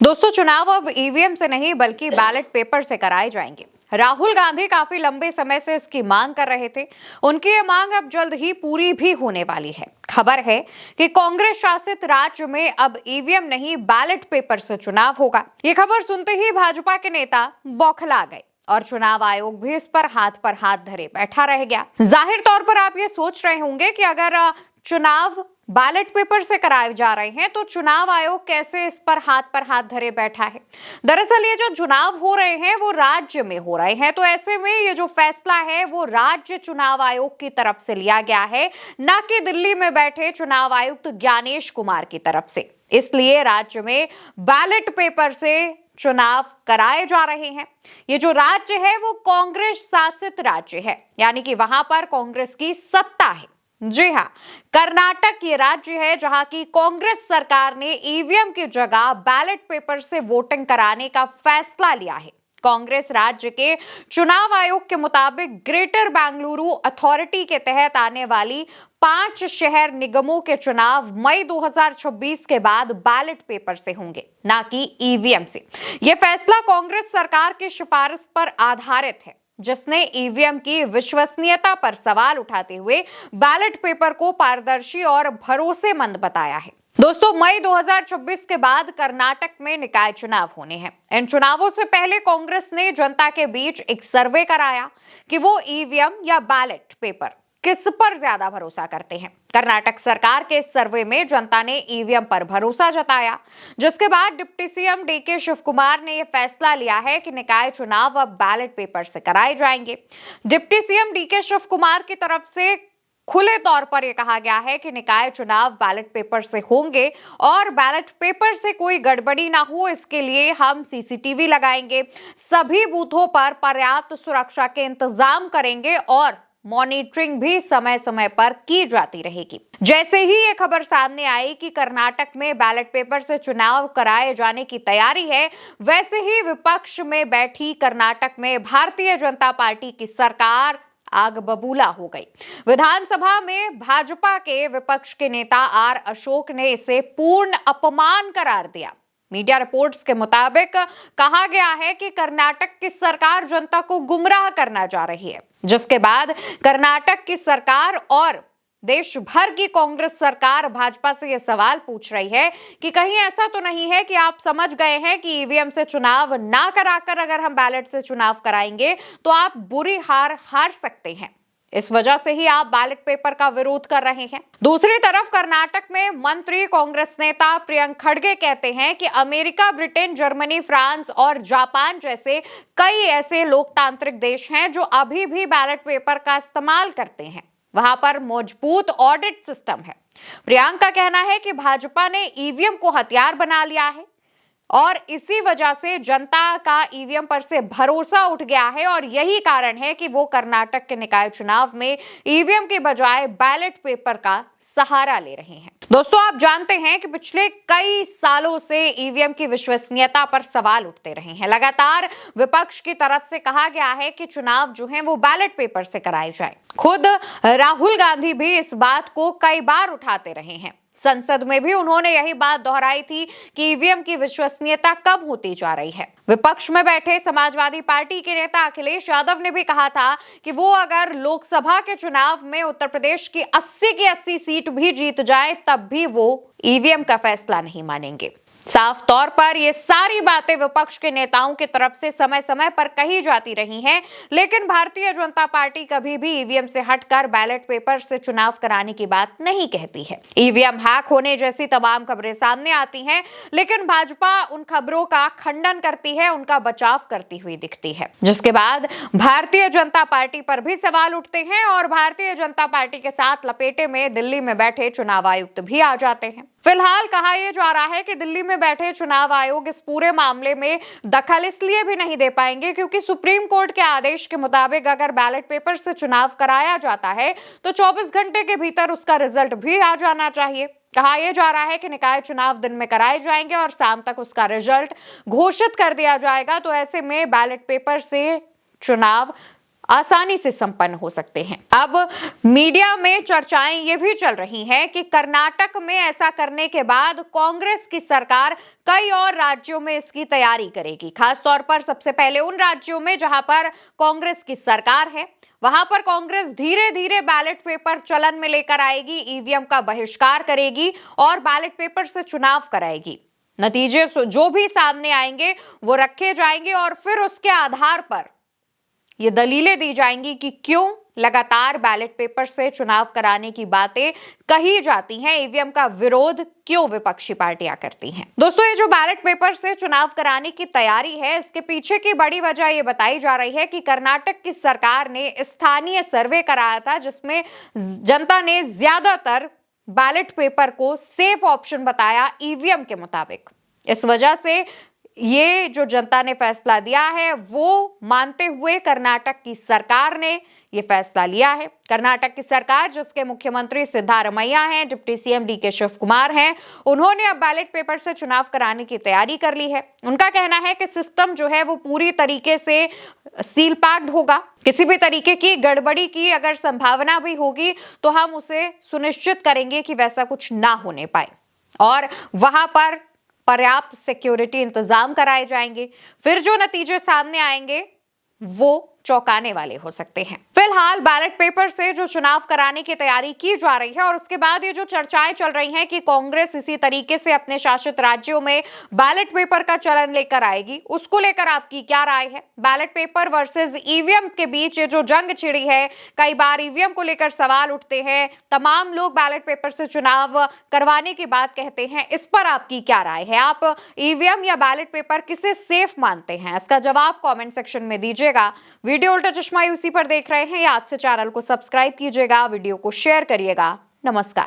दोस्तों, चुनाव अब ईवीएम से नहीं बल्कि बैलेट पेपर से कराए जाएंगे। राहुल गांधी काफी लंबे समय से इसकी मांग कर रहे थे। उनकी ये मांग अब जल्द ही पूरी भी होने वाली है। खबर है कि कांग्रेस शासित राज्य में अब ईवीएम नहीं बैलेट पेपर से चुनाव होगा। ये खबर सुनते ही भाजपा के नेता बौखला गए और चुनाव आयोग भी इस पर हाथ धरे बैठा रह गया। जाहिर तौर पर आप ये सोच रहे होंगे कि अगर चुनाव बैलेट पेपर से कराए जा रहे हैं तो चुनाव आयोग कैसे इस पर हाथ धरे बैठा है। दरअसल ये जो चुनाव हो रहे हैं वो राज्य में हो रहे हैं, तो ऐसे में ये जो फैसला है वो राज्य चुनाव आयोग की तरफ से लिया गया है, न कि दिल्ली में बैठे चुनाव आयुक्त ज्ञानेश कुमार की तरफ से। इसलिए राज्य में बैलेट पेपर से चुनाव कराए जा रहे हैं। ये जो राज्य है वो कांग्रेस शासित राज्य है, यानी कि वहां पर कांग्रेस की सत्ता है। जी हाँ, कर्नाटक ये राज्य है जहां की कांग्रेस सरकार ने ईवीएम की जगह बैलेट पेपर से वोटिंग कराने का फैसला लिया है। कांग्रेस राज्य के चुनाव आयोग के मुताबिक ग्रेटर बेंगलुरु अथॉरिटी के तहत आने वाली 5 शहर निगमों के चुनाव मई 2026 के बाद बैलेट पेपर से होंगे, ना कि ईवीएम से। यह फैसला कांग्रेस सरकार की सिफारिश पर आधारित है, जिसने ईवीएम की विश्वसनीयता पर सवाल उठाते हुए बैलेट पेपर को पारदर्शी और भरोसेमंद बताया है। दोस्तों, मई 2026 के बाद कर्नाटक में निकाय चुनाव होने हैं। इन चुनावों से पहले कांग्रेस ने जनता के बीच एक सर्वे कराया कि वो ईवीएम या बैलेट पेपर किस पर ज्यादा भरोसा करते हैं। कर्नाटक सरकार के सर्वे में जनता ने ईवीएम पर भरोसा जताया, जिसके बाद deputy CM DK Shivakumar ने यह फैसला लिया है कि निकाय चुनाव अब बैलेट पेपर से कराए जाएंगे। Deputy CM DK Shivakumar की तरफ से खुले तौर पर यह कहा गया है कि निकाय चुनाव बैलेट पेपर से होंगे और बैलेट पेपर से कोई गड़बड़ी ना हो, इसके लिए हम सीसीटीवी लगाएंगे, सभी बूथों पर पर्याप्त सुरक्षा के इंतजाम करेंगे और मॉनिटरिंग भी समय समय पर की जाती रहेगी। जैसे ही ये खबर सामने आई कि कर्नाटक में बैलेट पेपर से चुनाव कराए जाने की तैयारी है, वैसे ही विपक्ष में बैठी कर्नाटक में भारतीय जनता पार्टी की सरकार आग बबूला हो गई। विधानसभा में भाजपा के विपक्ष के नेता आर अशोक ने इसे पूर्ण अपमान करार दिया। मीडिया रिपोर्ट्स के मुताबिक कहा गया है कि कर्नाटक की सरकार जनता को गुमराह करना चाह रही है, जिसके बाद कर्नाटक की सरकार और देश भर की कांग्रेस सरकार भाजपा से यह सवाल पूछ रही है कि कहीं ऐसा तो नहीं है कि आप समझ गए हैं कि ईवीएम से चुनाव ना कराकर अगर हम बैलेट से चुनाव कराएंगे तो आप बुरी हार सकते हैं, इस वजह से ही आप बैलेट पेपर का विरोध कर रहे हैं। दूसरी तरफ कर्नाटक में मंत्री कांग्रेस नेता प्रियंक खड़गे कहते हैं कि अमेरिका, ब्रिटेन, जर्मनी, फ्रांस और जापान जैसे कई ऐसे लोकतांत्रिक देश हैं जो अभी भी बैलेट पेपर का इस्तेमाल करते हैं। वहां पर मजबूत ऑडिट सिस्टम है। प्रियंक का कहना है कि भाजपा ने ईवीएम को हथियार बना लिया है और इसी वजह से जनता का ईवीएम पर से भरोसा उठ गया है और यही कारण है कि वो कर्नाटक के निकाय चुनाव में ईवीएम के बजाय बैलेट पेपर का सहारा ले रहे हैं। दोस्तों, आप जानते हैं कि पिछले कई सालों से ईवीएम की विश्वसनीयता पर सवाल उठते रहे हैं। लगातार विपक्ष की तरफ से कहा गया है कि चुनाव जो है वो बैलेट पेपर से कराए जाए। खुद राहुल गांधी भी इस बात को कई बार उठाते रहे हैं। संसद में भी उन्होंने यही बात दोहराई थी कि ईवीएम की विश्वसनीयता कम होती जा रही है। विपक्ष में बैठे समाजवादी पार्टी के नेता अखिलेश यादव ने भी कहा था कि वो अगर लोकसभा के चुनाव में उत्तर प्रदेश की 80 की 80 सीट भी जीत जाए तब भी वो ईवीएम का फैसला नहीं मानेंगे। साफ तौर पर ये सारी बातें विपक्ष के नेताओं की तरफ से समय समय पर कही जाती रही हैं, लेकिन भारतीय जनता पार्टी कभी भी ईवीएम से हटकर बैलेट पेपर से चुनाव कराने की बात नहीं कहती है। ईवीएम हैक होने जैसी तमाम खबरें सामने आती हैं, लेकिन भाजपा उन खबरों का खंडन करती है, उनका बचाव करती हुई दिखती है, जिसके बाद भारतीय जनता पार्टी पर भी सवाल उठते हैं और भारतीय जनता पार्टी के साथ लपेटे में दिल्ली में बैठे चुनाव आयुक्त भी आ जाते हैं। फिलहाल कहा यह जा रहा है कि दिल्ली में बैठे चुनाव आयोग इस पूरे मामले में दखल इसलिए भी नहीं दे पाएंगे क्योंकि सुप्रीम कोर्ट के आदेश के मुताबिक अगर बैलेट पेपर से चुनाव कराया जाता है तो 24 घंटे के भीतर उसका रिजल्ट भी आ जाना चाहिए। कहा यह जा रहा है कि निकाय चुनाव दिन में कराए जाएंगे और शाम तक उसका रिजल्ट घोषित कर दिया जाएगा, तो ऐसे में बैलेट पेपर से चुनाव आसानी से संपन्न हो सकते हैं। अब मीडिया में चर्चाएं ये भी चल रही हैं कि कर्नाटक में ऐसा करने के बाद कांग्रेस की सरकार कई और राज्यों में इसकी तैयारी करेगी। खासतौर पर सबसे पहले उन राज्यों में जहां पर कांग्रेस की सरकार है, वहां पर कांग्रेस धीरे धीरे बैलेट पेपर चलन में लेकर आएगी, ईवीएम का बहिष्कार करेगी और बैलेट पेपर से चुनाव कराएगी। नतीजे जो भी सामने आएंगे वो रखे जाएंगे और फिर उसके आधार पर ये दलीलें दी जाएंगी कि क्यों लगातार बैलेट पेपर से चुनाव कराने की बातें कही जाती हैं, ईवीएम का विरोध क्यों विपक्षी पार्टियां करती हैं। दोस्तों, ये जो बैलेट पेपर से चुनाव कराने की तैयारी है, इसके पीछे की बड़ी वजह ये बताई जा रही है कि कर्नाटक की सरकार ने स्थानीय सर्वे कराया था जिसमें जनता ने ज्यादातर बैलेट पेपर को सेफ ऑप्शन बताया ईवीएम के मुताबिक। इस वजह से ये जो जनता ने फैसला दिया है वो मानते हुए कर्नाटक की सरकार ने ये फैसला लिया है। कर्नाटक की सरकार, जिसके मुख्यमंत्री सिद्धारमैया हैं, deputy CM DK Shivakumar हैं, उन्होंने अब बैलेट पेपर से चुनाव कराने की तैयारी कर ली है। उनका कहना है कि सिस्टम जो है वो पूरी तरीके से सील पैक्ड होगा। किसी भी तरीके की गड़बड़ी की अगर संभावना भी होगी तो हम उसे सुनिश्चित करेंगे कि वैसा कुछ ना होने पाए और वहां पर पर्याप्त सिक्योरिटी इंतजाम कराए जाएंगे। फिर जो नतीजे सामने आएंगे वो चौंकाने वाले हो सकते हैं। फिलहाल बैलेट पेपर से जो चुनाव कराने की तैयारी की जा रही है और उसके बाद ये जो चर्चाएं चल रही हैं कि कांग्रेस इसी तरीके से अपने शासित राज्यों में बैलेट पेपर का चलन लेकर आएगी, उसको लेकर आपकी क्या राय है? बैलेट पेपर वर्सेस ईवीएम के बीच ये जो जंग छिड़ी है, कई बार ईवीएम को लेकर सवाल उठते हैं, तमाम लोग बैलेट पेपर से चुनाव करवाने की बात कहते हैं। इस पर आपकी क्या राय है? आप ईवीएम या बैलेट पेपर किसे सेफ मानते हैं? इसका जवाब कॉमेंट सेक्शन में दीजिएगा। वीडियो उल्टा चश्मा यूसी पर देख रहे हैं या आज से चैनल को सब्सक्राइब कीजिएगा, वीडियो को शेयर करिएगा। नमस्कार।